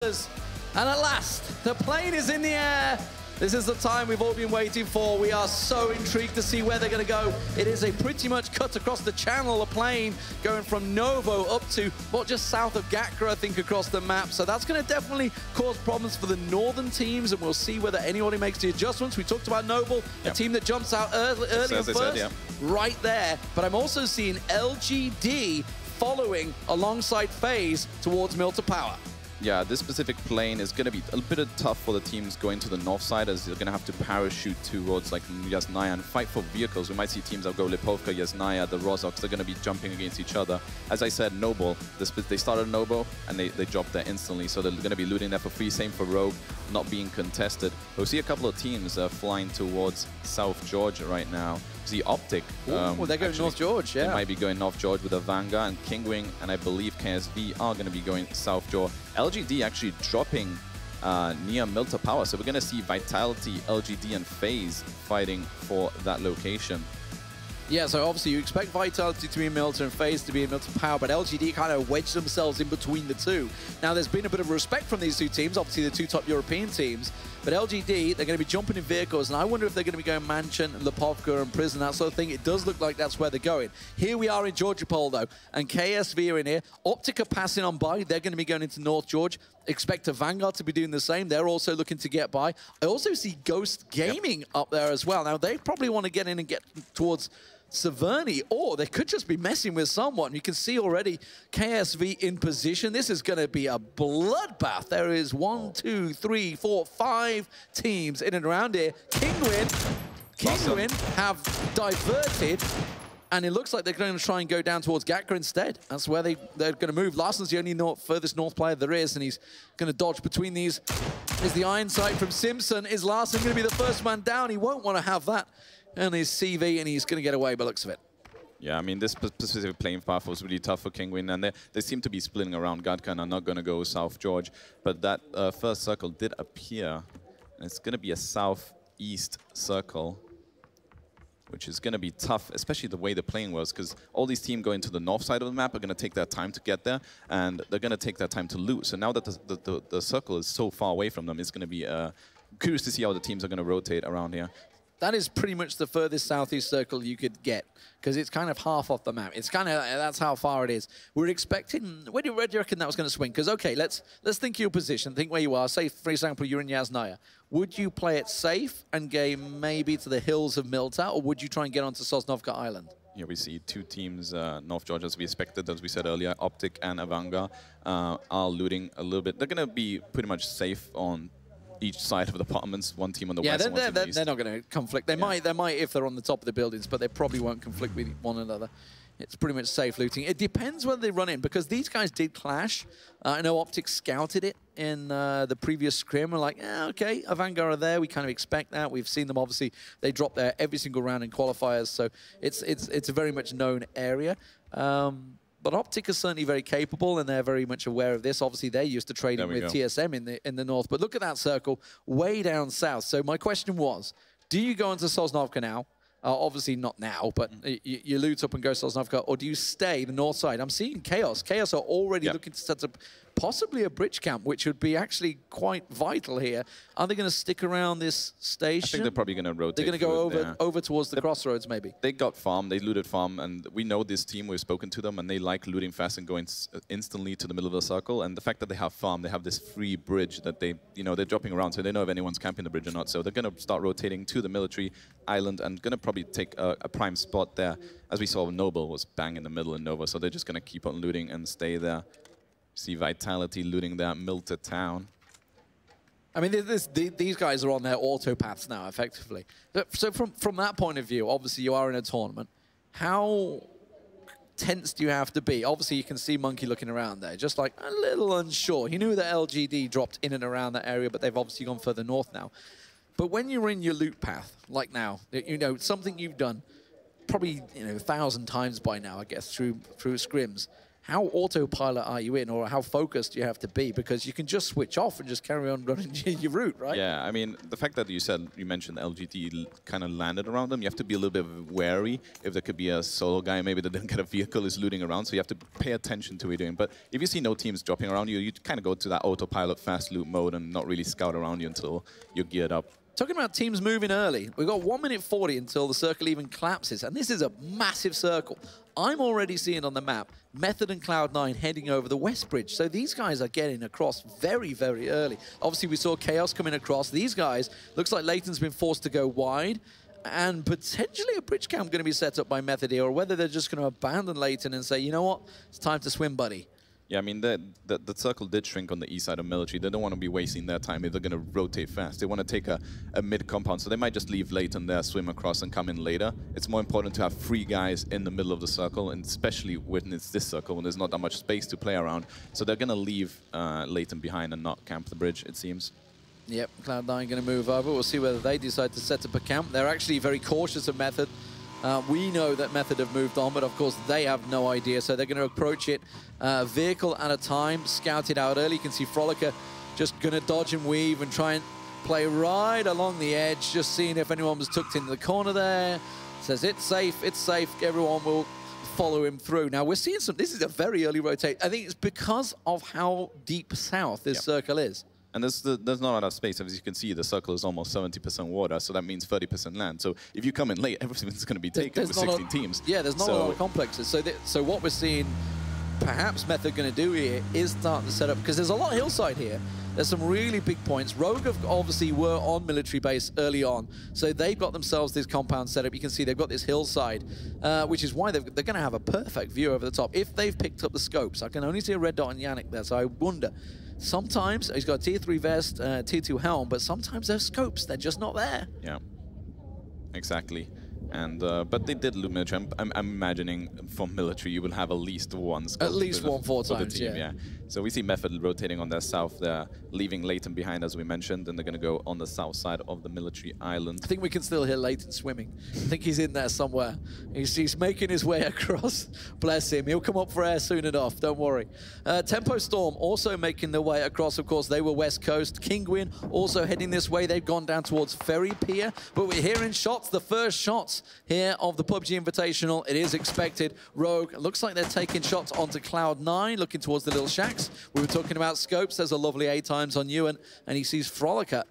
brothers. And at last, the plane is in the air. This is the time we've all been waiting for. We are so intrigued to see where they're going to go. It is a pretty much cut across the channel, a plane going from Novo up to, well, just south of Gakra, I think, across the map. So that's going to definitely cause problems for the northern teams, and we'll see whether anybody makes the adjustments. We talked about Noble, a team that jumps out early and first, right there. But I'm also seeing LGD following alongside FaZe towards Milta Power. Yeah, this specific plane is going to be a bit tough for the teams going to the north side, as they're going to have to parachute towards like Yasnaya and fight for vehicles. We might see teams that go Lipovka, Yasnaya, the Rozoks. They're going to be jumping against each other. As I said, Noble, they started Noble and they dropped there instantly, so they're going to be looting there for free. Same for Rogue, not being contested. We'll see a couple of teams flying towards South Georgia right now. See Optic. Well, they're going North George, yeah. They might be going North George with a Vanguard, and Kingwing and I believe KSV are going to be going South George. LGD actually dropping near Milta Power, so we're going to see Vitality, LGD, and FaZe fighting for that location. Yeah, so obviously you expect Vitality to be in Milta and FaZe to be in Milta Power, but LGD kind of wedged themselves in between the two. Now, there's been a bit of respect from these two teams, obviously the two top European teams, but LGD, they're going to be jumping in vehicles, and I wonder if they're going to be going Mansion, Lipovka, and Prison, that sort of thing. It does look like that's where they're going. Here we are in Georgia Pole, though, and KSV are in here. Optic are passing on by. They're going to be going into North George. Expect a Vanguard to be doing the same. They're also looking to get by. I also see Ghost Gaming up there as well. Now, they probably want to get in and get towards Severny, or they could just be messing with someone. You can see already KSV in position. This is going to be a bloodbath. There is 1, 2, 3, 4, 5 teams in and around here. Kingwin have diverted, and it looks like they're going to try and go down towards Gakra instead. That's where they're going to move. Larsen's the only furthest north player there is, and he's going to dodge between these. Is the iron sight from Simpson. Is Larsen going to be the first man down? He won't want to have that and his CV, and he's going to get away by the looks of it. Yeah, I mean, this specific playing path was really tough for Kingwin, and they seem to be splitting around Gadka and are not going to go South George. But that first circle did appear, and it's going to be a southeast circle, which is going to be tough, especially the way the playing was, because all these teams going to the north side of the map are going to take their time to get there, and they're going to take their time to loot. So now that the circle is so far away from them, it's going to be curious to see how the teams are going to rotate around here. That is pretty much the furthest southeast circle you could get, because it's kind of half off the map. It's kind of, that's how far it is. We're expecting, where do you reckon that was going to swing? Because, okay, let's think your position, think where you are. Say, for example, you're in Yasnaya. Would you play it safe and game maybe to the hills of Milta, or would you try and get onto Sosnovka Island? Yeah, we see two teams, North Georgia, as we expected, as we said earlier, Optic and Avanga are looting a little bit. They're going to be pretty much safe on each side of the apartments, one team on the west, one team on the east. They're not going to conflict. They might if they're on the top of the buildings, but they probably won't conflict with one another. It's pretty much safe looting. It depends whether they run in, because these guys did clash. I know Optic scouted it in the previous scrim. We're like, yeah, okay, Avanga are there. We kind of expect that. We've seen them, obviously. They drop there every single round in qualifiers, so it's a very much known area. But Optic is certainly very capable, and they're very much aware of this. Obviously, they're used to trading with TSM in the north. But look at that circle way down south. So my question was, do you go into Sosnovka now? Obviously not now, but you loot up and go Sosnovka, or do you stay the north side? I'm seeing Chaos. Chaos are already looking to set up possibly a bridge camp, which would be actually quite vital here. Are they going to stick around this station? I think they're probably going to rotate. They're going to go over towards the crossroads, maybe. They got farm, they looted farm, and we know this team, we've spoken to them, and they like looting fast and going instantly to the middle of the circle. And the fact that they have farm, they have this free bridge that they're dropping around, so they know if anyone's camping the bridge or not. So they're going to start rotating to the military island and going to probably take a prime spot there. As we saw, Noble was bang in the middle in Nova, so they're just going to keep on looting and stay there. See Vitality looting that Milta town. I mean, these guys are on their auto paths now, effectively. So from that point of view, obviously you are in a tournament. How tense do you have to be? Obviously, you can see Monkey looking around there, just like a little unsure. He knew that LGD dropped in and around that area, but they've obviously gone further north now. But when you're in your loot path, like now, something you've done probably 1,000 times by now, I guess, through scrims. how autopilot are you in, or how focused you have to be? Because you can just switch off and just carry on running your route, right? Yeah, I mean, the fact that you mentioned LGD kind of landed around them, you have to be a little bit wary if there could be a solo guy maybe that didn't get a vehicle is looting around, so you have to pay attention to what you're doing. But if you see no teams dropping around you, you kind of go to that autopilot fast loot mode and not really scout around you until you're geared up. Talking about teams moving early, we've got 1 minute 40 until the circle even collapses, and this is a massive circle. I'm already seeing on the map Method and Cloud9 heading over the West Bridge, so these guys are getting across very, very early. Obviously, we saw Chaos coming across. These guys, looks like Leighton's been forced to go wide, and potentially a bridge camp going to be set up by Method here, or whether they're just going to abandon Leighton and say, you know what, it's time to swim, buddy. Yeah, I mean, the circle did shrink on the east side of military. They don't want to be wasting their time if they're going to rotate fast. They want to take a mid-compound, so they might just leave Leighton there, swim across, and come in later. It's more important to have 3 guys in the middle of the circle, and especially when it's this circle, when there's not that much space to play around. So they're going to leave Leighton behind and not camp the bridge, it seems. Yep, Cloud9 going to move over. We'll see whether they decide to set up a camp. They're actually very cautious of Method. We know that Method have moved on, but of course they have no idea, so they're going to approach it vehicle at a time, scout it out early. You can see Frolica just going to dodge and weave and try and play right along the edge, just seeing if anyone was tucked into the corner there. Says it's safe, everyone will follow him through. Now we're seeing this is a very early rotate. I think it's because of how deep south this circle is. And there's not a lot of space. As you can see, the circle is almost 70% water, so that means 30% land. So if you come in late, everything's going to be taken with 16 teams. Yeah, there's not a lot of complexes. So what we're seeing, perhaps Method going to do here is start to set up, because there's a lot of hillside here. There's some really big points. Rogue obviously were on military base early on, so they've got themselves this compound set up. You can see they've got this hillside, which is why they're going to have a perfect view over the top. If they've picked up the scopes, I can only see a red dot on Yannick there, so I wonder. Sometimes he's got a tier 3 vest, tier 2 helm, but sometimes those scopes, they're just not there. Yeah, exactly. And but they did loot military. I'm imagining from military you will have at least one scope. At least one 4 times, the team, yeah. So we see Method rotating on their south there, leaving Leighton behind, as we mentioned, and they're going to go on the south side of the military island. I think we can still hear Leighton swimming. I think he's in there somewhere. He's making his way across. Bless him. He'll come up for air soon enough, don't worry. Tempo Storm also making their way across. Of course, they were west coast. Kinguin also heading this way. They've gone down towards Ferry Pier, but we're hearing shots, the first shots here of the PUBG Invitational. It is expected. Rogue, looks like they're taking shots onto Cloud9, looking towards the little shacks. We were talking about scopes. There's a lovely 8 times on Ewan, and he sees Frolica.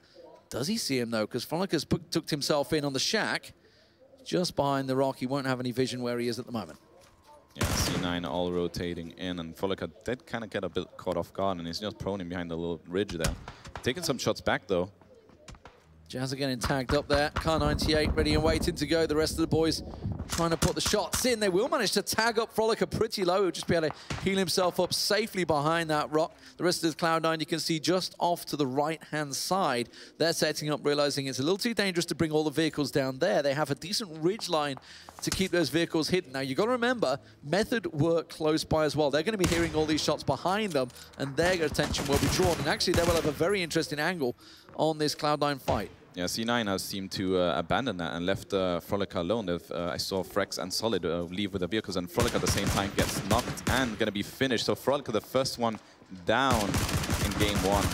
Does he see him, though? Because Frolica's tucked himself in on the shack, just behind the rock. He won't have any vision where he is at the moment. Yeah, C9 all rotating in, and Frolica did kind of get a bit caught off guard, and he's just proning behind the little ridge there. Taking some shots back, though. Jazza getting tagged up there. Car 98 ready and waiting to go. The rest of the boys trying to put the shots in. They will manage to tag up Frolica pretty low. He'll just be able to heal himself up safely behind that rock. The rest of the Cloud9 you can see just off to the right-hand side. They're setting up, realizing it's a little too dangerous to bring all the vehicles down there. They have a decent ridge line to keep those vehicles hidden. Now, you've got to remember, Method were close by as well. They're going to be hearing all these shots behind them, and their attention will be drawn. And actually, they will have a very interesting angle on this Cloud9 fight. Yeah, C9 has seemed to abandon that and left Frolica alone. I saw Frex and Solid leave with the vehicles, and Frolica at the same time gets knocked and going to be finished. So Frolica, the first one down in game 1.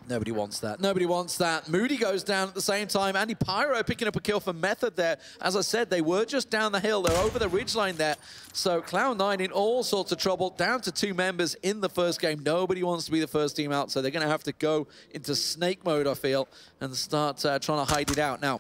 Nobody wants that. Nobody wants that. Moody goes down at the same time. Andy Pyro picking up a kill for Method there. As I said, they were just down the hill. They're over the ridgeline there. So Cloud9 in all sorts of trouble. Down to 2 members in the first game. Nobody wants to be the first team out, so they're going to have to go into snake mode, I feel, and start trying to hide it out. Now,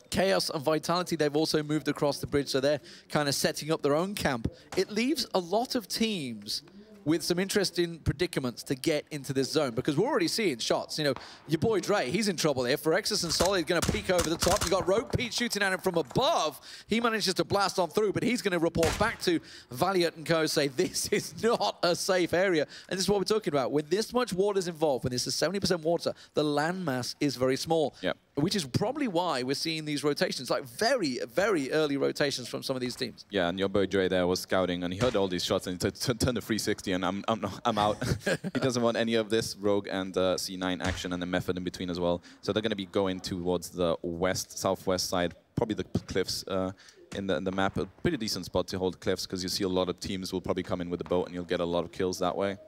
Chaos and Vitality, they've also moved across the bridge, so they're kind of setting up their own camp. It leaves a lot of teams with some interesting predicaments to get into this zone, because we're already seeing shots. You know, your boy Dre, he's in trouble here. Phyrexis and Solid going to peek over the top. You've got Rogue Pete shooting at him from above. He manages to blast on through, but he's going to report back to Valiant and Co. say, this is not a safe area. And this is what we're talking about. When this much water is involved, when this is 70% water, the landmass is very small. Yep. Which is probably why we're seeing these rotations, like very, very early rotations from some of these teams. Yeah, and your boy Dre there was scouting, and he heard all these shots, and he turned to 360, and I'm out. He doesn't want any of this Rogue and C9 action, and the Method in between as well. So they're going to be going towards the southwest side, probably the cliffs in the map. A pretty decent spot to hold cliffs because you see a lot of teams will probably come in with a boat and you'll get a lot of kills that way.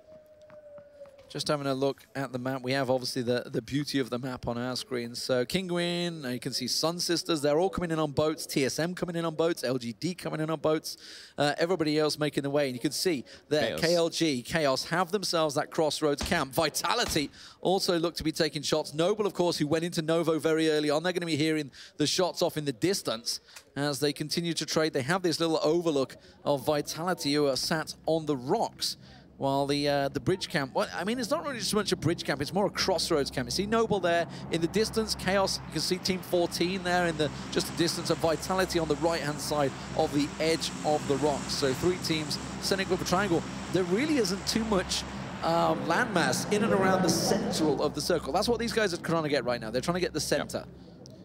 Just having a look at the map, we have obviously the beauty of the map on our screen. So Kinguin, you can see Sun Sisters, they're all coming in on boats, TSM coming in on boats, LGD coming in on boats, everybody else making the way. And you can see there, KLG, Chaos have themselves that crossroads camp. Vitality also look to be taking shots. Noble, of course, who went into Novo very early on, they're going to be hearing the shots off in the distance as they continue to trade. They have this little overlook of Vitality who are sat on the rocks. While the bridge camp, well, I mean, it's not really so much a bridge camp, it's more a crossroads camp. You see Noble there in the distance, Chaos, you can see Team 14 there in just the distance of Vitality on the right-hand side of the edge of the rocks. So 3 teams setting up a triangle. There really isn't too much landmass in and around the central of the circle. That's what these guys are trying to get right now. They're trying to get the center. Yep.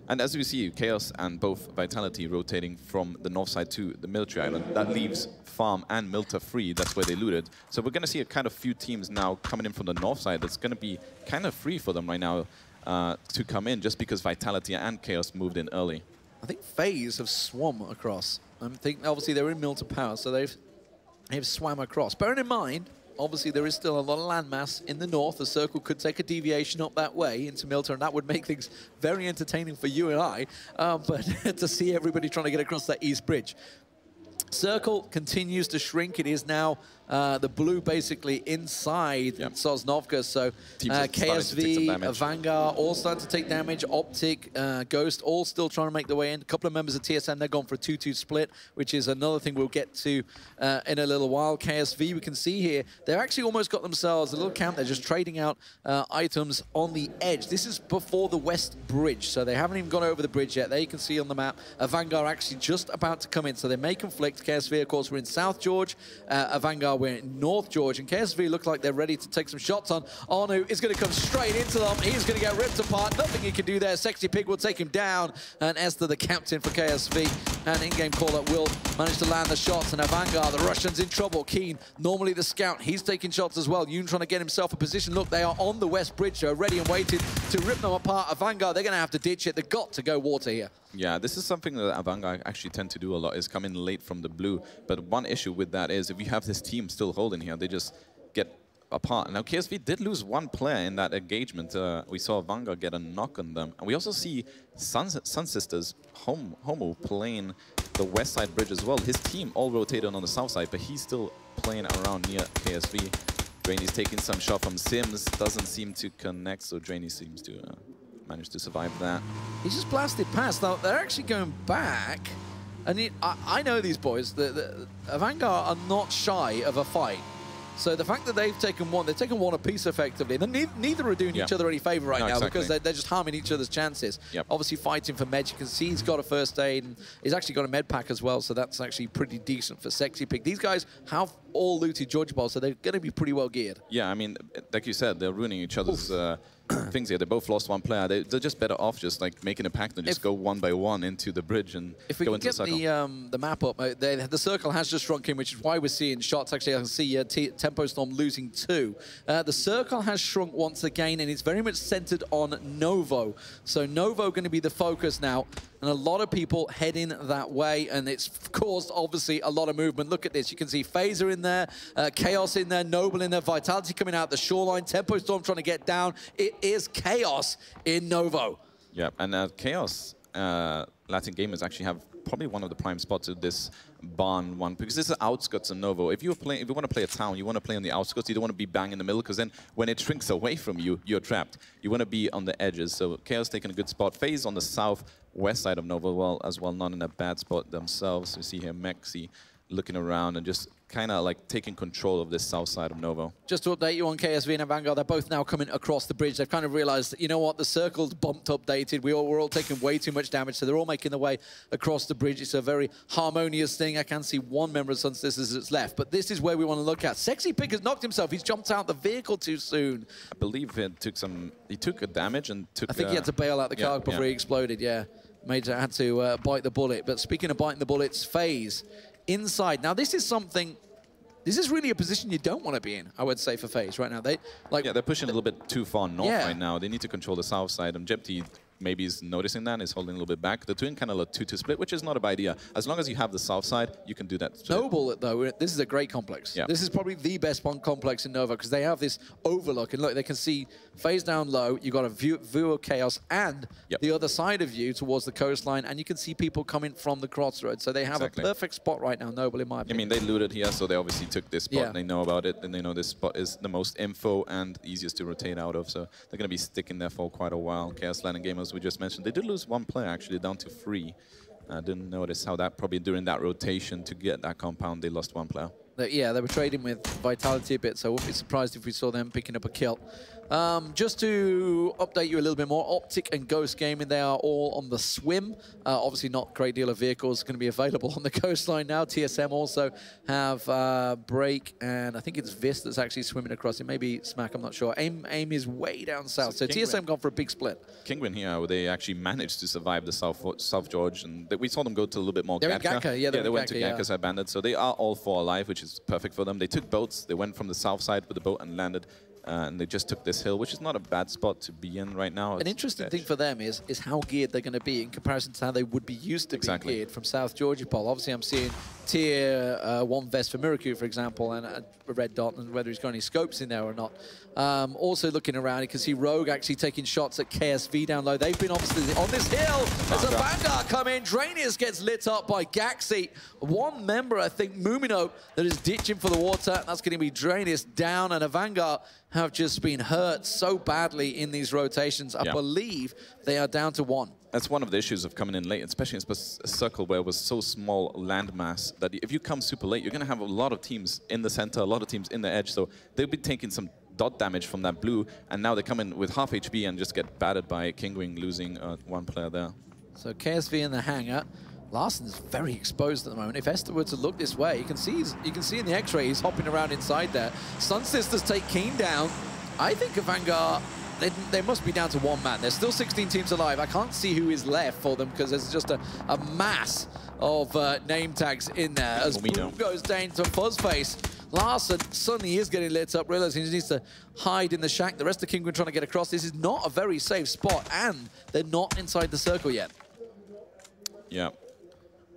And as we see, Chaos and both Vitality rotating from the north side to the military island. That leaves Farm and Milta free. That's where they looted. So we're going to see a kind of few teams now coming in from the north side. That's going to be kind of free for them right now to come in just because Vitality and Chaos moved in early. I think FaZe have swum across. I think obviously they're in Milta Power, so they've swam across. Bearing in mind, obviously, there is still a lot of landmass in the north. The circle could take a deviation up that way into Milta, and that would make things very entertaining for you and I, but to see everybody trying to get across that east bridge. Circle continues to shrink. It is now the blue basically inside Sosnovka. So KSV, Vanguard, all starting to take damage. Optic, Ghost, all still trying to make their way in. A couple of members of TSM, they're gone for a 2-2 split, which is another thing we'll get to in a little while. KSV, we can see here, they've actually almost got themselves a little camp. They're just trading out items on the edge. This is before the west bridge, so they haven't even gone over the bridge yet. There you can see on the map, Vanguard actually just about to come in, so they may conflict. KSV, of course, we're in South George. Vanguard, we're in North George, and KSV look like they're ready to take some shots on. Arnu is going to come straight into them. He's going to get ripped apart. Nothing he can do there. Sexy Pig will take him down, and Esther, the captain for KSV, and in-game call-up will manage to land the shots, and Vanguard, the Russians in trouble. Keen, normally the scout, he's taking shots as well. Yoon trying to get himself a position. Look, they are on the west bridge, so ready and waiting to rip them apart. Vanguard, they're going to have to ditch it. They've got to go water here. Yeah, this is something that Vanguard actually tend to do a lot, is come in late from the blue. But one issue with that is if you have this team still holding here, they just get apart. Now, KSV did lose one player in that engagement. We saw Vanguard get a knock on them. And we also see Sun Sisters, Homo, playing the west side bridge as well. His team all rotated on the south side, but he's still playing around near KSV. Drainy's taking some shot from Sims, doesn't seem to connect, so Drainy seems to manage to survive that. He's just blasted past. Now, they're actually going back. And I know these boys, the Vanguard are not shy of a fight. So the fact that they've taken one apiece effectively. And neither are doing each other any favor right now because they're just harming each other's chances. Obviously fighting for meds. You can see he's got a first aid and he's actually got a med pack as well. So that's actually pretty decent for Sexy Pig. These guys have all looted George Ball, so they're going to be pretty well geared. Yeah, I mean, like you said, they're ruining each other's things here. They both lost one player. They're just better off just like making a pact and just go one by one into the bridge and go into the circle. If we get the map up, the circle has just shrunk in, which is why we're seeing shots. Actually, I can see Tempo Storm losing 2. The circle has shrunk once again, and it's very much centered on Novo. So Novo going to be the focus now. And a lot of people heading that way, and it's caused, obviously, a lot of movement. Look at this. You can see Phaser in there, Chaos in there, Noble in there, Vitality coming out the shoreline, Tempo Storm trying to get down. It is Chaos in Novo. Yeah, and Chaos, Latin gamers actually have probably one of the prime spots of this barn one, because this is outskirts of Novo. If you want to play a town, you want to play on the outskirts. You don't want to be bang in the middle, because then when it shrinks away from you, you're trapped. You want to be on the edges. So Chaos taking a good spot. FaZe on the southwest side of Novo, as well, not in a bad spot themselves. You see here Mexi looking around and just kind of like taking control of this south side of Novo. Just to update you on KSV and Vanguard, they're both now coming across the bridge. They've kind of realized that, you know what, the circle's bumped updated. We're all taking way too much damage, so they're all making their way across the bridge. It's a very harmonious thing. I can see one member of Sun Sisters that's left, but this is where we want to look at. Sexy Pig has knocked himself. He's jumped out the vehicle too soon. I believe he took a damage and took... I think he had to bail out the car before he exploded, Major had to bite the bullet. But speaking of biting the bullets, FaZe inside. Now, this is really a position you don't want to be in, I would say, for FaZe right now. They're pushing a little bit too far north right now. They need to control the south side, and Jepti maybe is noticing that and is holding a little bit back. They're doing kind of a 2-2 split, which is not a bad idea. As long as you have the south side, you can do that split. Noble, though, this is a great complex. Yeah. This is probably the best one complex in Nova because they have this overlook. And look, they can see phase down low. You've got a view of chaos and the other side of you towards the coastline. And you can see people coming from the crossroads. So they have a perfect spot right now, Noble, in my opinion. I mean, they looted here, so they obviously took this spot. And they know about it. And they know this spot is the most info and easiest to rotate out of. So they're going to be sticking there for quite a while. Chaos Landing Gamers, we just mentioned, they did lose one player, actually, down to 3. I didn't notice how that probably during that rotation to get that compound, they lost one player. Yeah, they were trading with Vitality a bit, so I wouldn't be surprised if we saw them picking up a kill. Just to update you a little bit more, Optic and Ghost Gaming, they are all on the swim. Obviously not a great deal of vehicles going to be available on the coastline now. TSM also have Break, and I think it's Vis that's actually swimming across. It may be Smack, I'm not sure. AIM is way down south, so TSM gone for a big split. Kinguin here, they actually managed to survive the South George, and we saw them go to a little bit more Gatka. They went to Gatka's Bandit, so they are all 4 alive, which is perfect for them. They took boats, they went from the south side with the boat and landed. And they just took this hill, which is not a bad spot to be in right now. An interesting thing for them is how geared they're going to be in comparison to how they would be used to being geared from South Georgia Pole. Obviously, I'm seeing tier 1 vest for Miraku, for example, and a red dot, and whether he's got any scopes in there or not. Also looking around, you can see Rogue actually taking shots at KSV down low. They've been obviously on this hill. There's a Vanguard come in. Drainius gets lit up by Gaxi. One member, I think, Mumino, that is ditching for the water. That's going to be Drainius down, and a Vanguard have just been hurt so badly in these rotations. I believe they are down to 1. That's one of the issues of coming in late, especially in a circle where it was so small landmass that if you come super late, you're going to have a lot of teams in the center, a lot of teams in the edge. So they'll be taking some dot damage from that blue, and now they come in with half HP and just get battered by Kinguin, losing 1 player there. So KSV in the hangar. Larsen's very exposed at the moment. If Esther were to look this way, you can see in the X-ray he's hopping around inside there. Sun Sisters take Keen down. I think a Vanguard, they must be down to 1 man. There's still 16 teams alive. I can't see who is left for them because there's just a mass of name tags in there. As Boom goes down to Fuzzface, Larsen suddenly is getting lit up, realizing he needs to hide in the shack. The rest of Kinguin trying to get across. This is not a very safe spot, and they're not inside the circle yet. Yeah.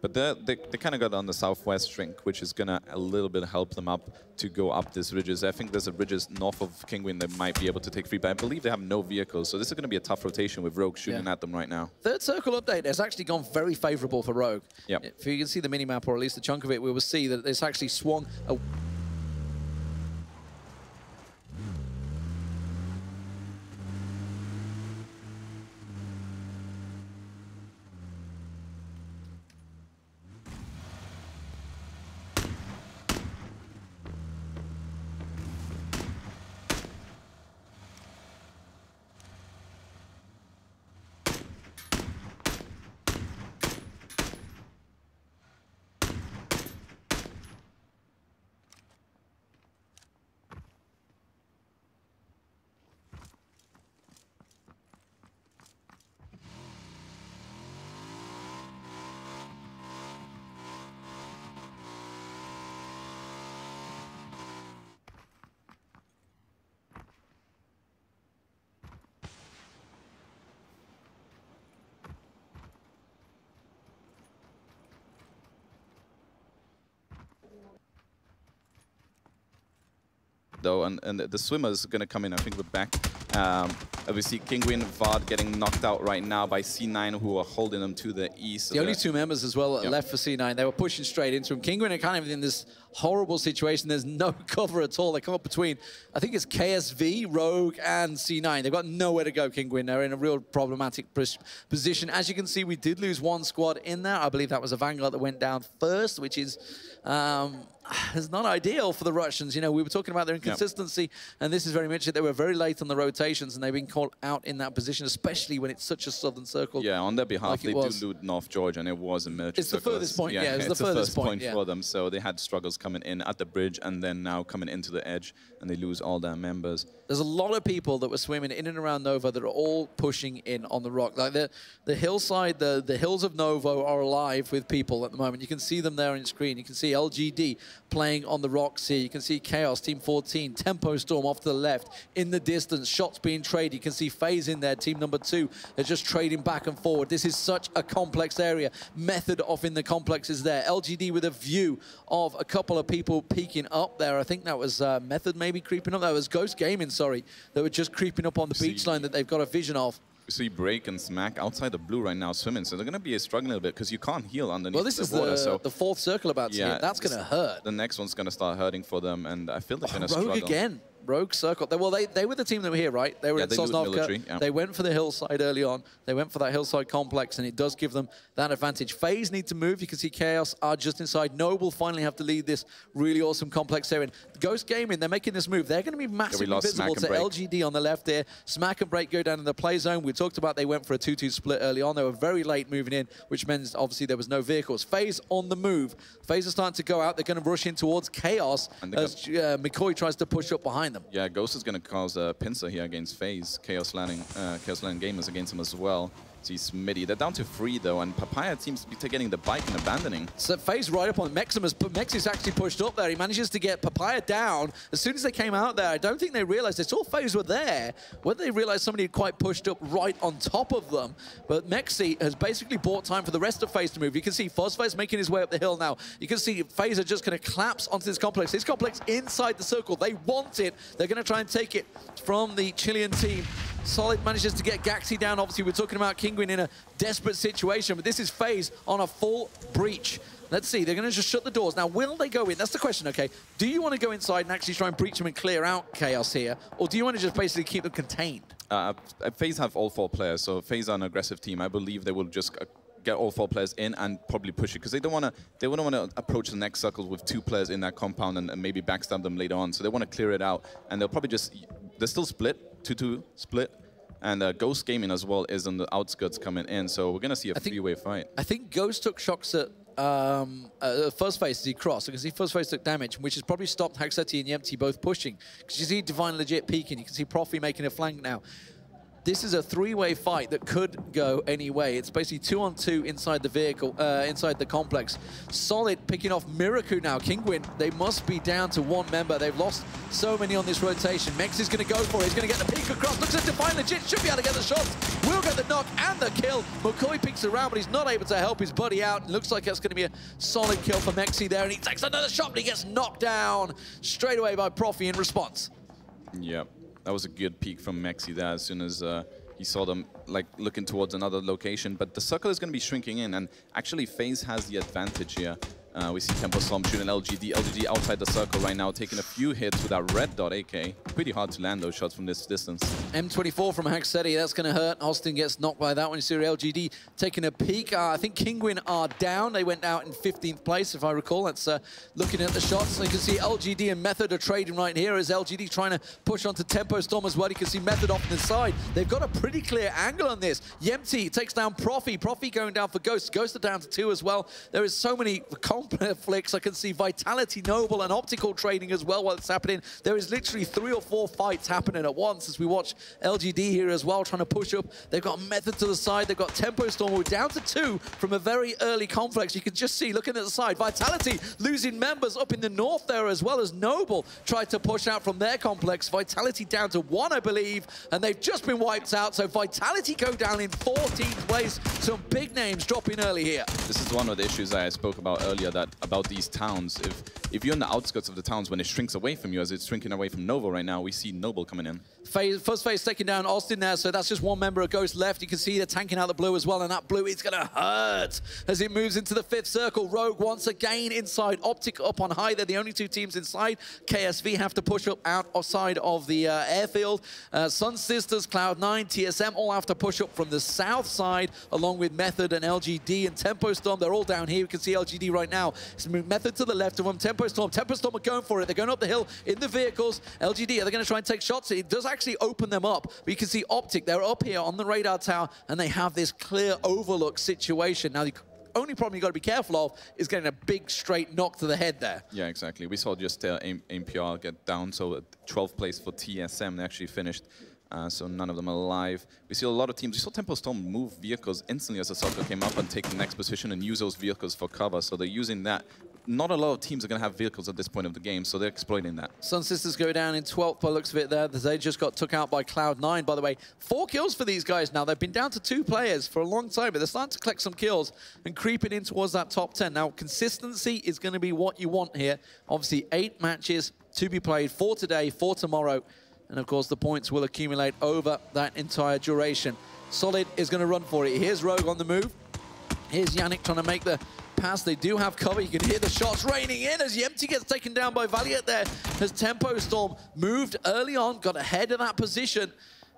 But they kind of got on the southwest shrink, which is going to a little bit help them up to go up these ridges. I think there's a ridges north of Kinguin that might be able to take free, but I believe they have no vehicles. So this is going to be a tough rotation with Rogue shooting at them right now. Third circle update has actually gone very favorable for Rogue. Yep. If you can see the minimap, or at least a chunk of it, we will see that it's actually swung a though, and the swimmers are going to come in. I think we're back. Obviously, Kinguin, Vard getting knocked out right now by C9, who are holding them to the east. The only 2 members as well left for C9. They were pushing straight into him. Kinguin are kind of in this horrible situation. There's no cover at all. They come up between, I think it's KSV, Rogue, and C9. They've got nowhere to go, Kinguin. They're in a real problematic position. As you can see, we did lose 1 squad in there. I believe that was a Vanguard that went down first, which is not ideal for the Russians. You know, we were talking about their inconsistency, and this is very much it. They were very late on the rotations, and they've been caught out in that position, especially when it's such a southern circle. Yeah, on their behalf, they do loot North Georgia, and it was a military circle. It's the furthest point, it's the furthest point for them. So they had struggles coming in at the bridge, and then now coming into the edge, and they lose all their members. There's a lot of people that were swimming in and around Nova that are all pushing in on the rock. Like the hillside, the hills of Nova are alive with people at the moment. You can see them there on screen. You can see LGD playing on the rocks here. You can see Chaos, Team 14, Tempo Storm off to the left. In the distance, shots being traded. You can see FaZe in there, team number 2. They're just trading back and forward. This is such a complex area. Method off in the complex is there. LGD with a view of a couple of people peeking up there. I think that was Method maybe creeping up. That was Ghost Gaming, sorry. They were just creeping up on the beach line that they've got a vision of. We see Break and Smack outside the blue right now swimming, so they're going to be struggling a little bit because you can't heal underneath the water. Well, this is the fourth circle about to hit. That's going to hurt. The next one's going to start hurting for them, and I feel they're going to struggle. Rogue again. Rogue circle. Well, they were the team that were here, right? They were in Sosnovka. They went for the hillside early on. They went for that hillside complex, and it does give them that advantage. FaZe need to move. You can see Chaos are just inside. Noble finally have to lead this really awesome complex area. Ghost Gaming, they're making this move. They're going to be massively visible to LGD on the left here. Smack and Break go down in the play zone. We talked about they went for a 2-2 split early on. They were very late moving in, which means obviously there was no vehicles. FaZe on the move. FaZe are starting to go out. They're going to rush in towards Chaos as McCoy tries to push up behind them. Yeah, Ghost is going to cause a pincer here against FaZe. Chaos Landing Gamers against him as well. See Smitty. They're down to 3 though, and Papaya seems to be getting the bike and abandoning. So FaZe right up on Meximus, but Mexi's actually pushed up there. He manages to get Papaya down. As soon as they came out there, I don't think they realized they saw FaZe were there. Whether they realized somebody had quite pushed up right on top of them. But Mexi has basically bought time for the rest of FaZe to move. You can see FaZe making his way up the hill now. You can see FaZe are just going to collapse onto this complex. This complex inside the circle. They want it. They're going to try and take it from the Chilean team. Solid manages to get Gaxi down. Obviously, we're talking about Kinguin in a desperate situation, but this is FaZe on a full breach. Let's see, they're going to just shut the doors. Now, will they go in? That's the question, okay? Do you want to go inside and actually try and breach them and clear out Chaos here? Or do you want to just basically keep them contained? FaZe have all 4 players, so FaZe are an aggressive team. I believe they will just get all 4 players in and probably push it, because they wouldn't want to approach the next circle with 2 players in that compound and maybe backstab them later on. So they want to clear it out, and they'll probably just, they're still split, 2-2 split. And Ghost Gaming as well is on the outskirts coming in, so we're going to see a 3-way fight. I think Ghost took shocks at first phase as he crossed. You can see first phase took damage, which has probably stopped Haxeti and Yempty both pushing. Because you see Divine legit peeking. You can see Profi making a flank now. This is a 3-way fight that could go any way. It's basically 2-on-2 inside the vehicle, inside the complex. Solid picking off Miraku now. Kinguin, they must be down to 1 member. They've lost so many on this rotation. Mex is going to go for it. He's going to get the peek across. Looks at Divine legit. Should be able to get the shots. Will get the knock and the kill. McCoy peeks around, but he's not able to help his buddy out. Looks like that's going to be a solid kill for Mexi there. And he takes another shot, but he gets knocked down straight away by Profi in response. Yep. That was a good peek from Mexi there as soon as he saw them like looking towards another location. But the circle is going to be shrinking in, and actually FaZe has the advantage here. We see Tempo Storm shooting LGD. LGD outside the circle right now, taking a few hits with that red dot AK. Pretty hard to land those shots from this distance. M24 from Haxeti, that's going to hurt. Austin gets knocked by that one. You see LGD taking a peek. I think Kinguin are down. They went out in 15th place, if I recall. That's looking at the shots. So you can see LGD and Method are trading right here as LGD trying to push onto Tempo Storm as well. You can see Method off to the side. They've got a pretty clear angle on this. Yempty takes down Profi. Profi going down for Ghost. Ghost are down to 2 as well. There is so many conflicts. I can see Vitality, Noble, and Optical trading as well while it's happening. There is literally 3 or 4 fights happening at once as we watch LGD here as well trying to push up. They've got Method to the side. They've got Tempo Storm. We're down to 2 from a very early complex. You can just see, looking at the side, Vitality losing members up in the north there as well as Noble tried to push out from their complex. Vitality down to 1, I believe, and they've just been wiped out. So Vitality go down in 14th place. Some big names dropping early here. This is one of the issues I spoke about earlier, that about these towns. If you're in the outskirts of the towns, when it shrinks away from you, as it's shrinking away from Nova right now, we see Noble coming in. First phase taking down Austin there, so that's just 1 member of Ghost left. You can see they're tanking out the blue as well, and that blue is going to hurt as it moves into the 5th circle. Rogue once again inside. Optic up on high. They're the only 2 teams inside. KSV have to push up outside of the airfield. Sun Sisters, Cloud9, TSM all have to push up from the south side, along with Method and LGD and Tempo Storm. They're all down here. You can see LGD right now. It's Method to the left of them. Tempo Storm are going for it. They're going up the hill in the vehicles. LGD, are they going to try and take shots? It does actually open them up. But you can see Optic, they're up here on the radar tower, and they have this clear overlook situation. Now, the only problem you've got to be careful of is getting a big straight knock to the head there. Yeah, exactly. We saw just AMPR get down, so 12th place for TSM. They actually finished. So none of them are alive. We see a lot of teams. We saw Tempo Storm move vehicles instantly as the circle came up and take the next position and use those vehicles for cover. So they're using that not a lot of teams are going to have vehicles at this point of the game, so they're exploiting that. Sun Sisters go down in 12th by the looks of it there. They just got took out by Cloud9, by the way. 4 kills for these guys now. They've been down to 2 players for a long time, but they're starting to collect some kills and creeping in towards that top 10. Now, consistency is going to be what you want here. Obviously, 8 matches to be played, 4 today, 4 tomorrow. And, of course, the points will accumulate over that entire duration. Solid is going to run for it. Here's Rogue on the move. Here's Yannick trying to make the pass. They do have cover. You can hear the shots raining in as Yempty gets taken down by Valiant there. As Tempo Storm moved early on, got ahead of that position.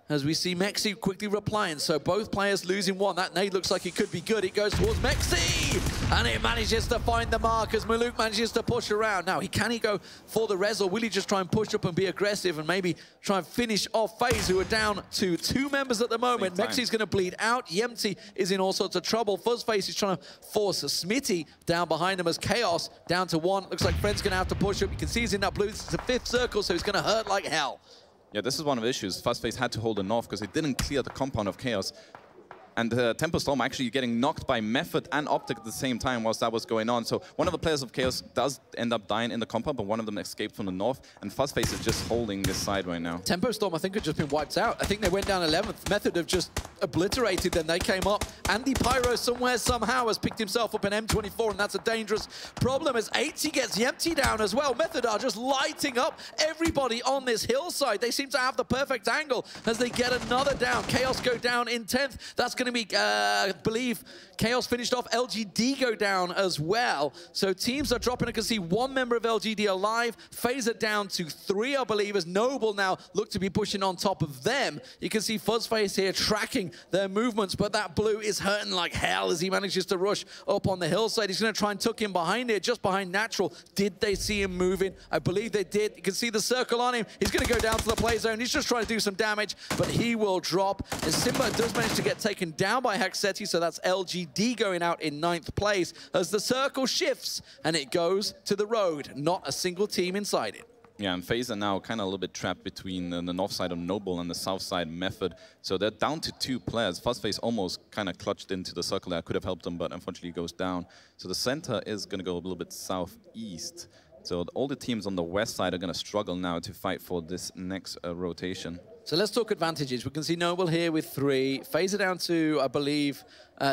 As we see Mexi quickly replying. So both players losing one. That nade looks like it could be good. It goes towards Mexi. And it manages to find the mark as Maluk manages to push around. Now, can he go for the res, or will he just try and push up and be aggressive and maybe try and finish off FaZe, who are down to 2 members at the moment. Mexi's going to bleed out. Yempty is in all sorts of trouble. Fuzzface is trying to force Smitty down behind him as Chaos down to 1. Looks like Fred's going to have to push up. You can see he's in that blue. This is the 5th circle, so he's going to hurt like hell. Yeah, this is one of the issues. Fuzzface had to hold the North because they didn't clear the compound of Chaos. And Tempo Storm actually getting knocked by Method and Optic at the same time whilst that was going on. So one of the players of Chaos does end up dying in the compound, but one of them escaped from the North. And Fuzzface is just holding this side right now. Tempo Storm, I think, have just been wiped out. I think they went down 11th. Method have just obliterated them. They came up. Andy Pyro somewhere, somehow, has picked himself up an M24, and that's a dangerous problem as 80 gets Yempty down as well. Method are just lighting up everybody on this hillside. They seem to have the perfect angle as they get another down. Chaos go down in 10th. That's going to be, I believe, Chaos finished off. LGD go down as well. So teams are dropping. I can see 1 member of LGD alive. FaZe are down to 3, I believe, as Noble now look to be pushing on top of them. You can see Fuzzface here tracking their movements, but that blue is hurting like hell as he manages to rush up on the hillside. He's going to try and tuck him behind here, just behind Natural. Did they see him moving? I believe they did. You can see the circle on him. He's going to go down to the play zone. He's just trying to do some damage, but he will drop. And Simba does manage to get taken down by Haxeti, so that's LGD going out in 9th place as the circle shifts and it goes to the road. Not a single team inside it. Yeah, and FaZe are now kind of a little bit trapped between the north side of Noble and the south side Method. So they're down to 2 players. Fuzzface almost kind of clutched into the circle that could have helped them, but unfortunately goes down. So the center is going to go a little bit southeast. So all the teams on the west side are going to struggle now to fight for this next rotation. So let's talk advantages. We can see Noble here with 3. FaZe are down to, I believe,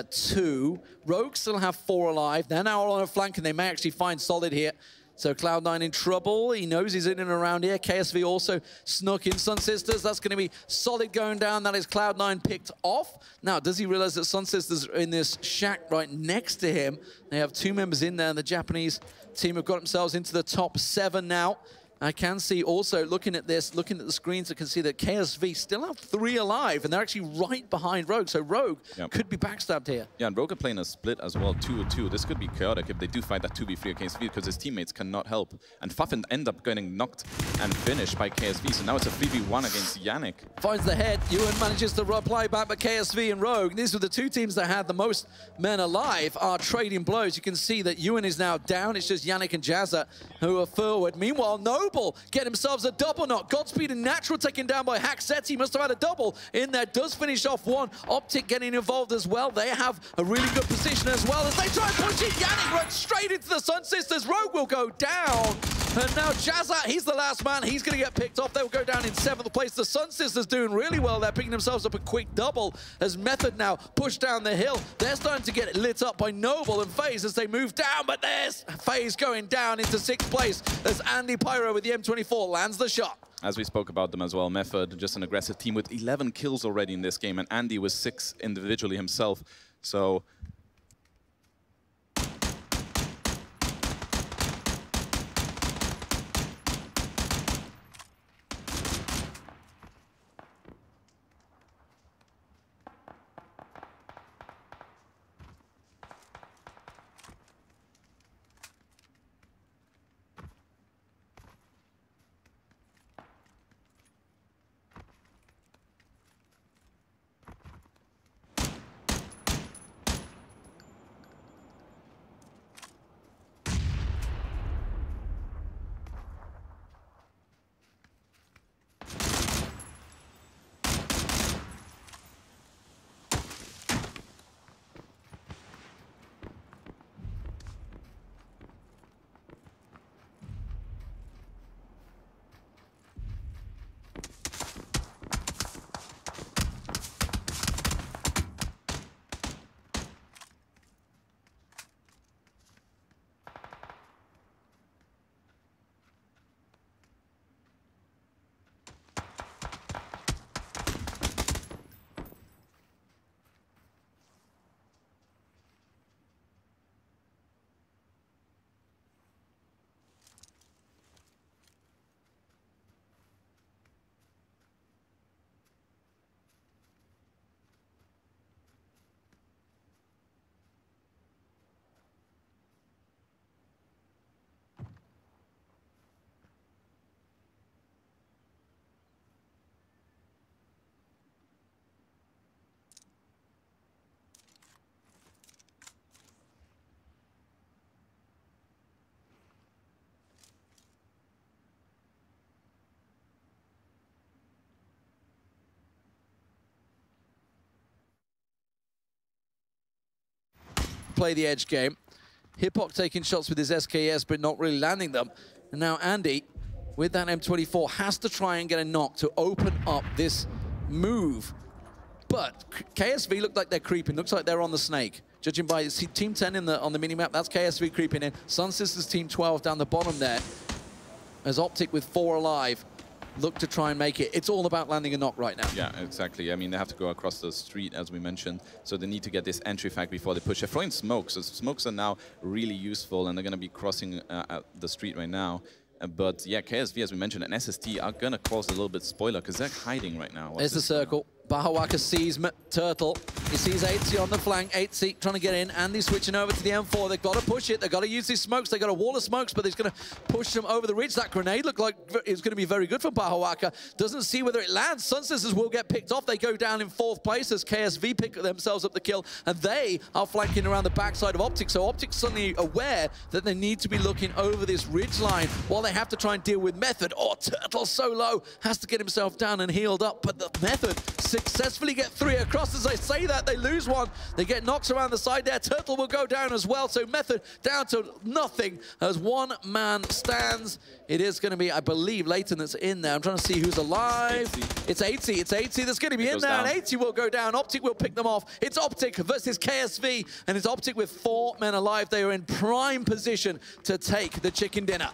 2. Rogue still have 4 alive. They're now all on a flank, and they may actually find Solid here. So Cloud9 in trouble. He knows he's in and around here. KSV also snuck in. Sun Sisters, that's going to be Solid going down. That is Cloud9 picked off. Now, does he realize that Sun Sisters are in this shack right next to him? They have 2 members in there, and the Japanese team have got themselves into the top 7 now. I can see also, looking at this, looking at the screens, I can see that KSV still have 3 alive, and they're actually right behind Rogue. So Rogue could be backstabbed here. Yeah, and Rogue are playing a split as well, 2-2. This could be chaotic if they do fight that 2v3 against KSV, because his teammates cannot help. And Fuffin end up getting knocked and finished by KSV, so now it's a 3v1 against Yannick. Finds the head, Ewan manages to reply back, but KSV and Rogue, these were the 2 teams that had the most men alive, are trading blows. You can see that Ewan is now down. It's just Yannick and Jazza who are forward. Meanwhile, Noble get themselves a double knock. Godspeed and Natural taken down by Haxeti. Must have had a double in there. Does finish off 1. Optic getting involved as well. They have a really good position as well as they try and push it. Yannick runs straight into the Sun Sisters. Rogue will go down. And now Jazza, he's the last man. He's going to get picked off. They will go down in 7th place. The Sun Sisters doing really well. They're picking themselves up a quick double as Method now push down the hill. They're starting to get lit up by Noble and FaZe as they move down, but there's FaZe going down into 6th place as Andy Pyro with the M24 lands the shot. As we spoke about them as well, Method, just an aggressive team with 11 kills already in this game, and Andy was 6 individually himself. So play the edge game. Hiphop taking shots with his SKS, but not really landing them. And now Andy, with that M24, has to try and get a knock to open up this move. But KSV look like they're creeping. Looks like they're on the snake. Judging by Team 10 on the minimap, that's KSV creeping in. Sun Sisters Team 12 down the bottom there. As Optic with 4 alive look to try and make it. It's all about landing a knock right now. Yeah, exactly. I mean, they have to go across the street, as we mentioned, so they need to get this entry fact before they push. They're throwing smokes, so smokes are now really useful, and they're going to be crossing the street right now. But yeah, KSV, as we mentioned, and SST are going to cause a little bit spoiler, because they're hiding right now. There's the circle. Bahawaka sees Turtle. He sees 8C on the flank. 8C trying to get in. Andy switching over to the M4. They've got to push it. They've got to use these smokes. They've got a wall of smokes, but he's going to push them over the ridge. That grenade looked like it was going to be very good for Bahawaka. Doesn't see whether it lands. Sun Sisters will get picked off. They go down in 4th place as KSV pick themselves up the kill, and they are flanking around the backside of Optic. So Optic's suddenly aware that they need to be looking over this ridge line while they have to try and deal with Method. Oh, Turtle so low. Has to get himself down and healed up, but the Method successfully get 3 across. As I say that, they lose 1. They get knocks around the side there. Turtle will go down as well. So Method down to nothing as 1 man stands. It is going to be, I believe, Leighton that's in there. I'm trying to see who's alive. It's 8C. It's 8C that's going to be in there. And 8C will go down. Optic will pick them off. It's Optic versus KSV. And it's Optic with 4 men alive. They are in prime position to take the chicken dinner.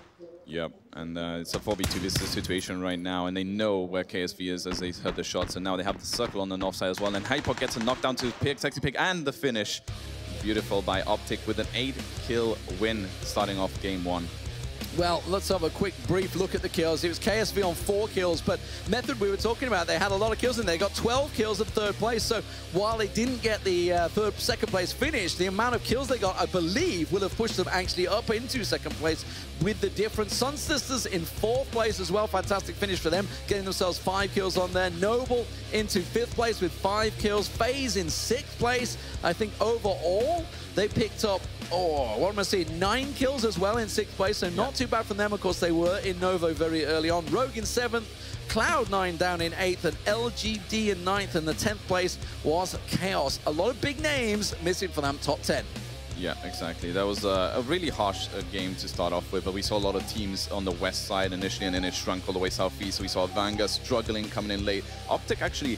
Yep, and it's a 4v2. This is the situation right now, and they know where KSV is as they heard the shots, and now they have the circle on the north side as well. And Hypok gets a knockdown to Pig, Sexy Pig, and the finish. Beautiful by Optic with an 8-kill win starting off game 1. Well, let's have a quick, brief look at the kills. It was KSV on 4 kills, but Method we were talking about, they had a lot of kills in there. They got 12 kills at 3rd place, so while they didn't get the 2nd place finish, the amount of kills they got, I believe, will have pushed them actually up into 2nd place with the difference. Sun Sisters in 4th place as well. Fantastic finish for them, getting themselves 5 kills on there. Noble into 5th place with 5 kills. FaZe in 6th place. I think overall, they picked up, what am I saying, 9 kills as well in 6th place, so not too bad from them. Of course, they were in Novo very early on. Rogue in 7th, Cloud9 down in 8th, and LGD in 9th, and the 10th place was Chaos. A lot of big names missing for them top 10. Yeah, exactly. That was a really harsh game to start off with, but we saw a lot of teams on the west side initially, and then it shrunk all the way southeast. So we saw Vanga struggling, coming in late. Optic actually,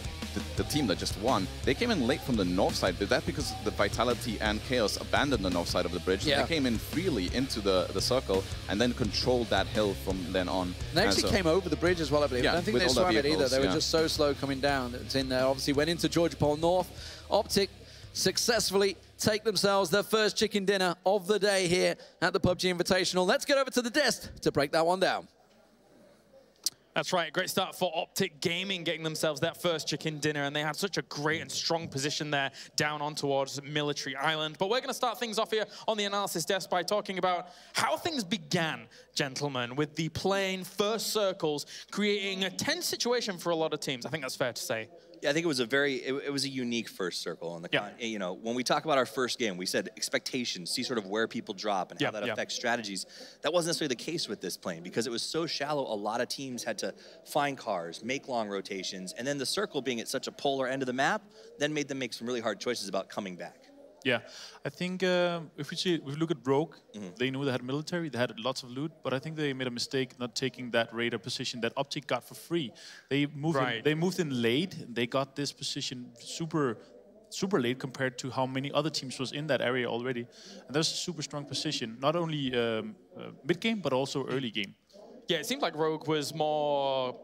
the team that just won, they came in late from the north side, but that's because the Vitality and Chaos abandoned the north side of the bridge. Yeah. They came in freely into the circle and then controlled that hill from then on. They actually came over the bridge as well, I believe. I don't think they swam it either. They were just so slow coming down. It's in there. Obviously went into Georgia Pole North. Optic successfully take themselves their first chicken dinner of the day here at the PUBG Invitational. Let's get over to the desk to break that one down. That's right, great start for Optic Gaming, getting themselves that first chicken dinner, and they had such a great and strong position there down on towards Military Island. But we're going to start things off here on the analysis desk by talking about how things began, gentlemen, with the playing first circles, creating a tense situation for a lot of teams. I think that's fair to say. Yeah, I think it was a unique first circle on the you know, when we talk about our first game, we said expectations, see sort of where people drop and how that affects strategies. That wasn't necessarily the case with this plane because it was so shallow. A lot of teams had to find cars, make long rotations, and then the circle being at such a polar end of the map then made them make some really hard choices about coming back. Yeah, I think if we look at Rogue, they knew they had military, they had lots of loot, but I think they made a mistake not taking that radar position that Optic got for free. They moved in late. They got this position super late compared to how many other teams was in that area already. And that's a super strong position, not only mid game but also early game. Yeah, it seemed like Rogue was more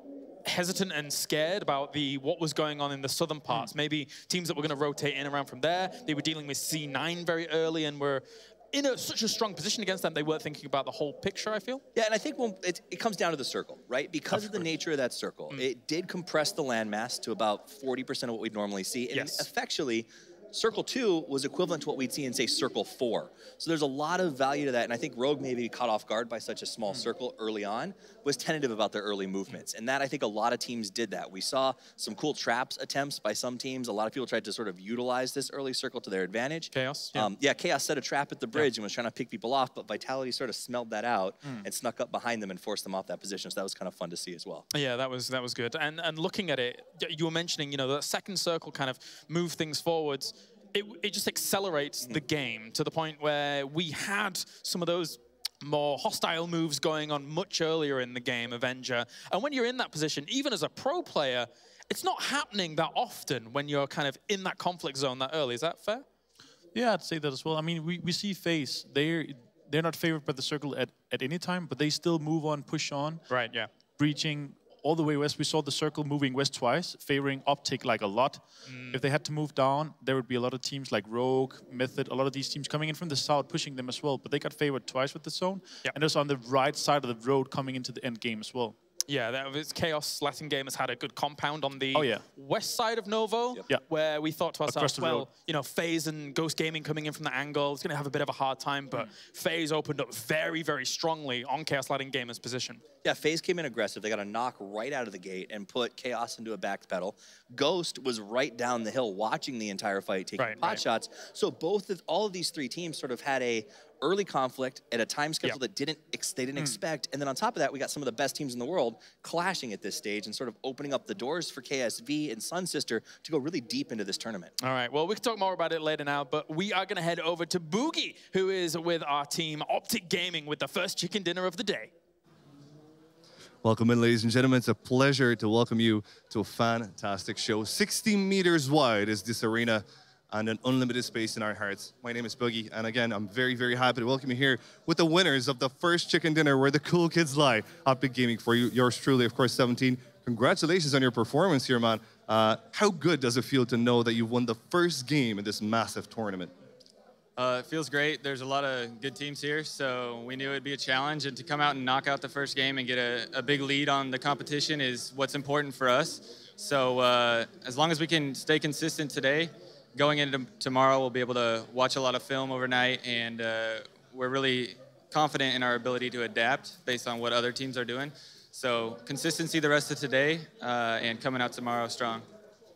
hesitant and scared about what was going on in the southern parts. Maybe teams that were going to rotate in around from there. They were dealing with C9 very early and were in such a strong position against them. They weren't thinking about the whole picture, I feel. Yeah, and I think it comes down to the circle, right? Because of the nature of that circle, it did compress the landmass to about 40% of what we'd normally see. And effectually, Circle 2 was equivalent to what we'd see in, say, Circle 4. So there's a lot of value to that, and I think Rogue maybe caught off guard by such a small circle early on, was tentative about their early movements. And that, I think a lot of teams did that. We saw some cool traps attempts by some teams. A lot of people tried to sort of utilize this early circle to their advantage. Chaos? Yeah, Chaos set a trap at the bridge and was trying to pick people off, but Vitality sort of smelled that out and snuck up behind them and forced them off that position. So that was kind of fun to see as well. Yeah, that was good. And looking at it, you were mentioning, you know, the second circle kind of moved things forwards. it just accelerates the game to the point where we had some of those more hostile moves going on much earlier in the game, Avenger. And when you're in that position, even as a pro player, it's not happening that often when you're kind of in that conflict zone that early. Is that fair? Yeah, I'd say that as well. I mean, we see FaZe. They're not favored by the circle at any time, but they still move on, push on. Right, yeah. Breaching all the way west. We saw the circle moving west twice, favoring Optic like a lot. If they had to move down, there would be a lot of teams like Rogue, Method, a lot of these teams coming in from the south, pushing them as well. But they got favored twice with the zone. Yep. And it was on the right side of the road coming into the end game as well. Yeah, that was Chaos Latin Gamers had a good compound on the west side of Novo, where we thought to ourselves, well, you know, FaZe and Ghost Gaming coming in from the angle, it's going to have a bit of a hard time, but FaZe opened up very, very strongly on Chaos Latin Gamers' position. Yeah, FaZe came in aggressive. They got a knock right out of the gate and put Chaos into a back pedal. Ghost was right down the hill watching the entire fight, taking pot shots. So all of these three teams sort of had a early conflict at a time schedule that they didn't expect. And then on top of that, we got some of the best teams in the world clashing at this stage and sort of opening up the doors for KSV and Sun Sister to go really deep into this tournament. All right, well, we can talk more about it later now, but we are going to head over to Boogie, who is with our team, Optic Gaming, with the first chicken dinner of the day. Welcome in, ladies and gentlemen. It's a pleasure to welcome you to a fantastic show. 60 meters wide is this arena, and an unlimited space in our hearts. My name is Boogie, and again, I'm very, very happy to welcome you here with the winners of the first chicken dinner where the cool kids lie. Optic Gaming for you, yours truly, of course, 17. Congratulations on your performance here, man. How good does it feel to know that you won the first game in this massive tournament? It feels great. There's a lot of good teams here, so we knew it'd be a challenge, and to come out and knock out the first game and get a big lead on the competition is what's important for us. So as long as we can stay consistent today, going into tomorrow, we'll be able to watch a lot of film overnight, and we're really confident in our ability to adapt based on what other teams are doing. So consistency the rest of today, and coming out tomorrow strong.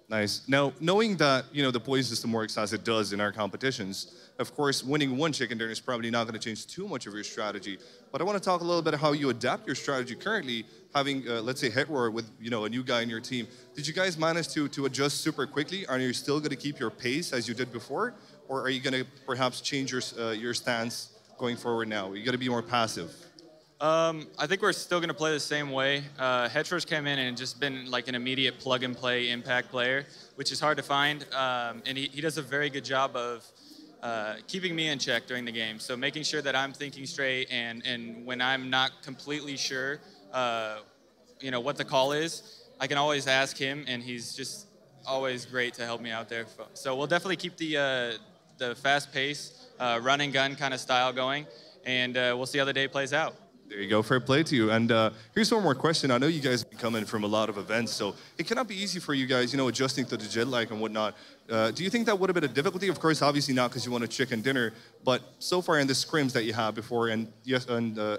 Nice. Now, knowing that, you know, the points system works as it does in our competitions, of course, winning one chicken dinner is probably not going to change too much of your strategy. But I want to talk a little bit about how you adapt your strategy currently, having, let's say, hit roar with, you know, a new guy in your team. Did you guys manage to adjust super quickly? Are you still going to keep your pace as you did before? Or are you going to perhaps change your stance going forward now? Are you going to be more passive? I think we're still going to play the same way. Hetro's came in and just been like an immediate plug-and-play impact player, which is hard to find. And he does a very good job of keeping me in check during the game. So making sure that I'm thinking straight, and when I'm not completely sure, you know, what the call is, I can always ask him, and he's just always great to help me out there. So we'll definitely keep the fast pace, run and gun kind of style going, and we'll see how the day plays out. There you go, fair play to you. And here's one more question. I know you guys have been coming from a lot of events, so it cannot be easy for you guys, you know, adjusting to the jet lag and whatnot. Do you think that would have been a difficulty? Of course, obviously not because you want a chicken dinner, but so far in the scrims that you had before and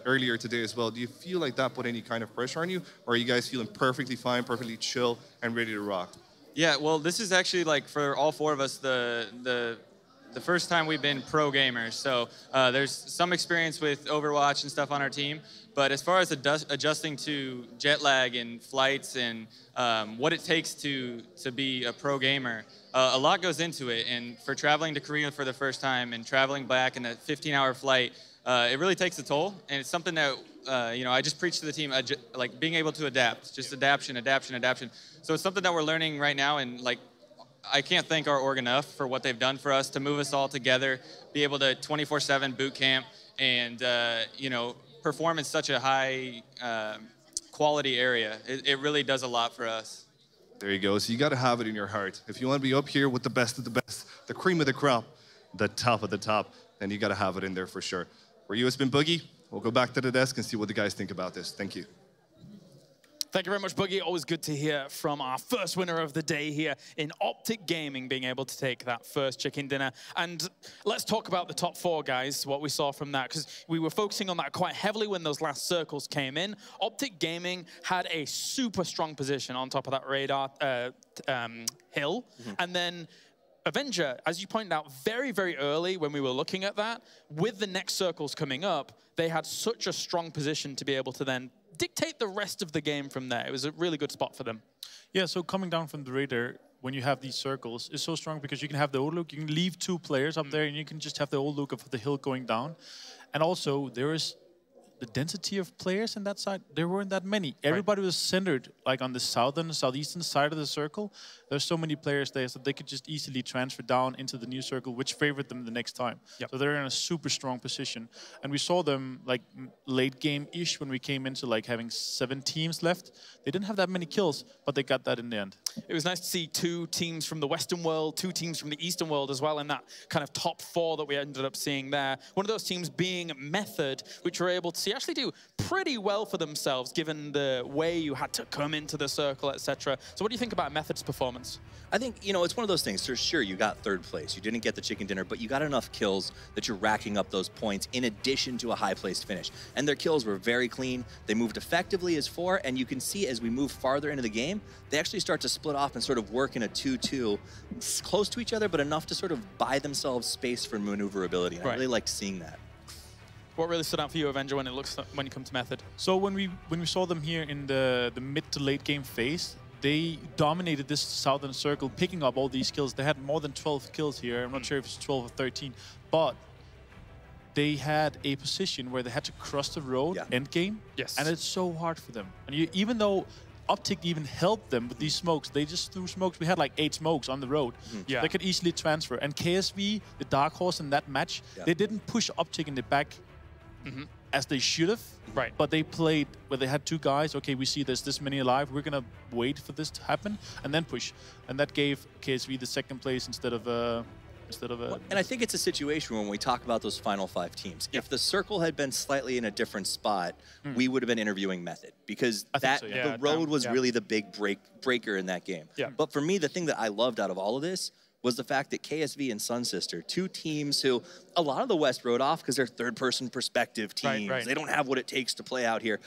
earlier today as well, do you feel like that put any kind of pressure on you? Or are you guys feeling perfectly fine, perfectly chill, and ready to rock? Yeah, well, this is actually, like, for all four of us, the first time we've been pro gamers. So there's some experience with Overwatch and stuff on our team, but as far as adjusting to jet lag and flights and what it takes to be a pro gamer, a lot goes into it. And for traveling to Korea for the first time and traveling back in a 15-hour flight, it really takes a toll. And it's something that, you know, I just preach to the team, like being able to adapt, just adaption. So it's something that we're learning right now, and like, I can't thank our org enough for what they've done for us to move us all together, be able to 24/7 boot camp, and you know, perform in such a high quality area. It really does a lot for us. There you go. So you got to have it in your heart. If you want to be up here with the best of the best, the cream of the crop, the top of the top, then you got to have it in there for sure. For you, it's been Boogie. We'll go back to the desk and see what the guys think about this. Thank you. Thank you very much, Boogie. Always good to hear from our first winner of the day here in Optic Gaming, being able to take that first chicken dinner. And let's talk about the top four, guys, what we saw from that, because we were focusing on that quite heavily when those last circles came in. Optic Gaming had a super strong position on top of that radar hill. And then Avenger, as you pointed out, very, very early when we were looking at that, with the next circles coming up, they had such a strong position to be able to then dictate the rest of the game from there. It was a really good spot for them. Yeah, so coming down from the radar, when you have these circles is so strong because you can have the old look, you can leave 2 players up there, and you can just have the old look of the hill going down. And also, there is the density of players in that side. There weren't that many. Everybody was centered like on the southeastern side of the circle. There's so many players there, so they could just easily transfer down into the new circle, which favored them the next time. So they're in a super strong position. And we saw them like late game-ish when we came into like having 7 teams left. They didn't have that many kills, but they got that in the end. It was nice to see 2 teams from the Western world, 2 teams from the Eastern world as well in that kind of top 4 that we ended up seeing there. One of those teams being Method, which were able to actually do pretty well for themselves given the way you had to come into the circle, etc. So what do you think about Method's performance? I think, you know, it's one of those things. So sure, you got 3rd place. You didn't get the chicken dinner, but you got enough kills that you're racking up those points in addition to a high-placed finish. And their kills were very clean. They moved effectively as 4, and you can see as we move farther into the game, they actually start to split off and sort of work in a 2-2, close to each other, but enough to sort of buy themselves space for maneuverability. And I really liked seeing that. What really stood out for you, Avenger, when you come to Method? So when we saw them here in the mid to late game phase, they dominated this southern circle, picking up all these kills. They had more than 12 kills here. I'm not sure if it's 12 or 13, but they had a position where they had to cross the road end game. And it's so hard for them. And even though Optic even helped them with these smokes, they just threw smokes. We had like 8 smokes on the road. So they could easily transfer. And KSV, the dark horse in that match, they didn't push Optic in the back as they should have, but they played where they had 2 guys. Okay, we see there's this many alive. We're gonna wait for this to happen and then push, and that gave KSV the 2nd place instead of and I think it's a situation when we talk about those final 5 teams. If the circle had been slightly in a different spot, we would have been interviewing Method because the road was really the big breaker in that game. But for me, the thing that I loved out of all of this was the fact that KSV and Sun Sister, 2 teams who a lot of the West wrote off because they're 3rd-person perspective teams. They don't have what it takes to play out here.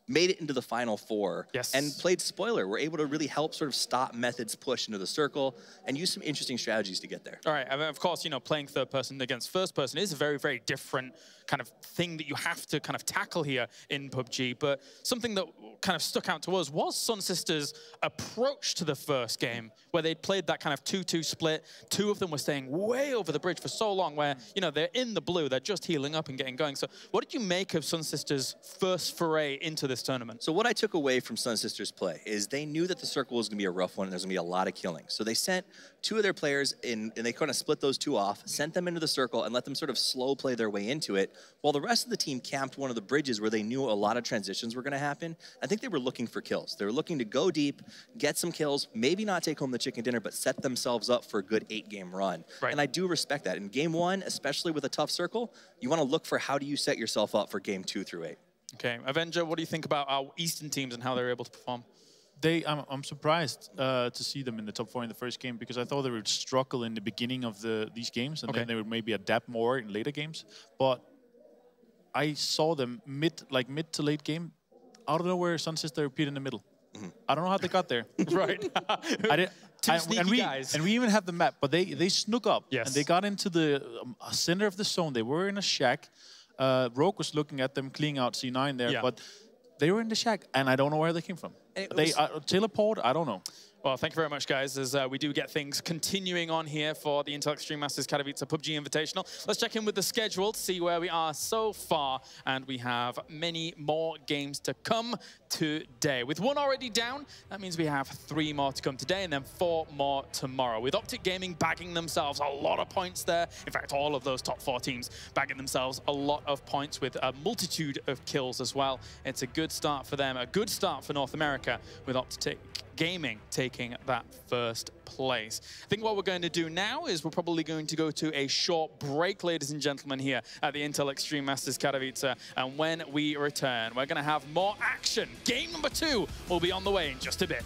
Made it into the final 4 and played spoiler. We're able to really help sort of stop Method's push into the circle and use some interesting strategies to get there. All right, I mean, of course, you know, playing 3rd person against 1st person is a very, very different kind of thing that you have to kind of tackle here in PUBG. But something that kind of stuck out to us was Sun Sisters' approach to the first game, where they'd played that kind of 2-2 split. 2 of them were staying way over the bridge for so long, where, you know, they're in the blue, they're just healing up and getting going. So what did you make of Sun Sisters' first foray into this tournament? So what I took away from Sun Sisters' play is they knew that the circle was going to be a rough one and there's going to be a lot of killing. So they sent 2 of their players in, and they kind of split those 2 off, sent them into the circle and let them sort of slow play their way into it, while the rest of the team camped one of the bridges where they knew a lot of transitions were going to happen. I think they were looking for kills. They were looking to go deep, get some kills, maybe not take home the chicken dinner, but set themselves up for a good 8-game run. And I do respect that. In game 1, especially with a tough circle, you want to look for how do you set yourself up for game 2 through 8. Okay, Avenger, what do you think about our Eastern teams and how they're able to perform? I'm surprised to see them in the top 4 in the first game because I thought they would struggle in the beginning of these games and then they would maybe adapt more in later games. But I saw them mid to late game, out of nowhere, Sun Sister appeared in the middle. I don't know how they got there. Guys. And we even have the map, but they snuck up and they got into the center of the zone. They were in a shack. Rogue was looking at them, cleaning out C9 there, but they were in the shack, and I don't know where they came from. They teleport? I don't know. Well, thank you very much, guys, as we do get things continuing on here for the Intel Extreme Masters Katowice PUBG Invitational. Let's check in with the schedule to see where we are so far, and we have many more games to come today. With 1 already down, that means we have 3 more to come today, and then 4 more tomorrow. With Optic Gaming bagging themselves a lot of points there. In fact, all of those top 4 teams bagging themselves a lot of points with a multitude of kills as well. It's a good start for them, a good start for North America with Optic Gaming taking that first place. I think what we're going to do now is we're probably going to go to a short break, ladies and gentlemen, here at the Intel Extreme Masters Katowice. And when we return, we're going to have more action. Game number 2 will be on the way in just a bit.